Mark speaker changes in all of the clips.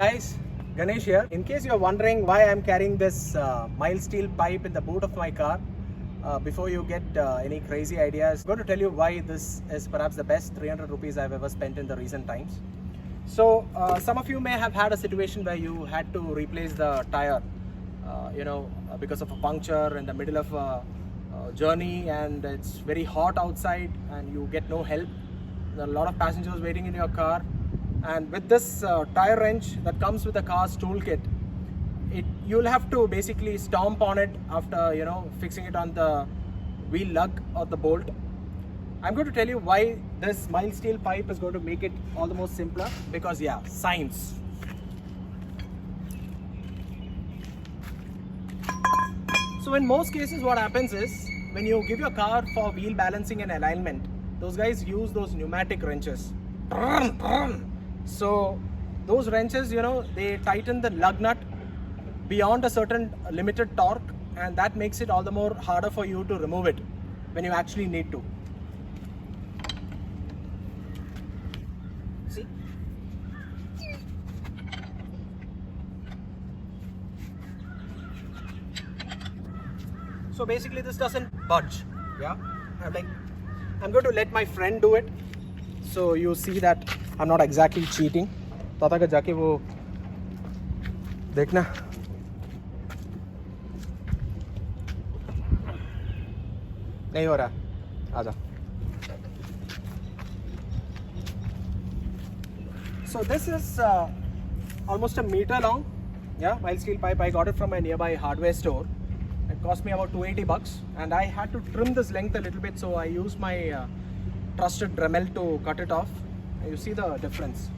Speaker 1: Guys, Ganesh here. In case you're wondering why I'm carrying this mild steel pipe in the boot of my car, before you get any crazy ideas, I'm going to tell you why this is perhaps the best 300 rupees I've ever spent in the recent times. So, some of you may have had a situation where you had to replace the tire, because of a puncture in the middle of a journey, and it's very hot outside and you get no help. There are a lot of passengers waiting in your car. And with this tire wrench that comes with the car's toolkit, you'll have to basically stomp on it after fixing it on the wheel lug or the bolt. I'm going to tell you why this mild steel pipe is going to make it all the more simpler, because science. So in most cases what happens is, when you give your car for wheel balancing and alignment, those guys use those pneumatic wrenches. So those wrenches, they tighten the lug nut beyond a certain limited torque, and that makes it all the more harder for you to remove it when you actually need to. See? So basically this doesn't budge. I'm going to let my friend do it, so you see that I'm not exactly cheating. ताता का जाके वो देखना. नहीं हो रहा, आजा. So this is almost a meter long, mild steel pipe. I got it from a nearby hardware store. It cost me about $280, and I had to trim this length a little bit, so I used my trusted Dremel to cut it off. You see the difference.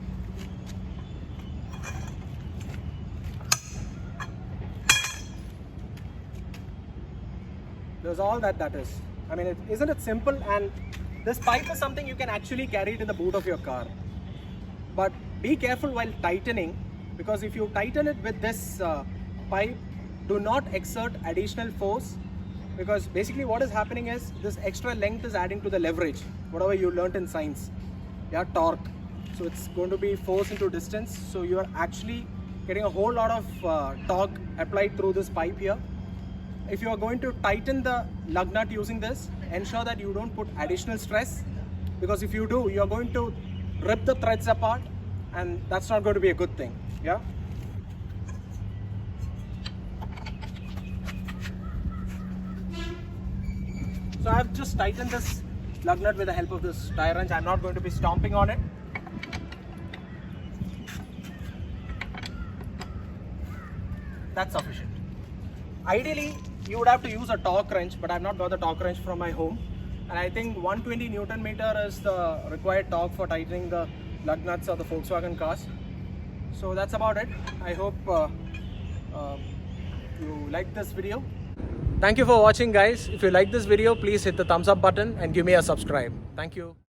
Speaker 1: There's all that is. I mean, isn't it simple? And this pipe is something you can actually carry it in the boot of your car. But be careful while tightening, because if you tighten it with this pipe, do not exert additional force, because basically what is happening is this extra length is adding to the leverage, whatever you learnt in science. Torque. So it's going to be force into distance. So you are actually getting a whole lot of torque applied through this pipe here. If you are going to tighten the lug nut using this, ensure that you don't put additional stress, because if you do, you are going to rip the threads apart, and that's not going to be a good thing. So I've just tightened this lug nut with the help of this tire wrench. I'm not going to be stomping on it. That's sufficient. Ideally, you would have to use a torque wrench, but I've not got the torque wrench from my home. And I think 120 Newton meter is the required torque for tightening the lug nuts of the Volkswagen cars. So that's about it. I hope you like this video. Thank you for watching, guys. If you like this video, please hit the thumbs up button and give me a subscribe. Thank you.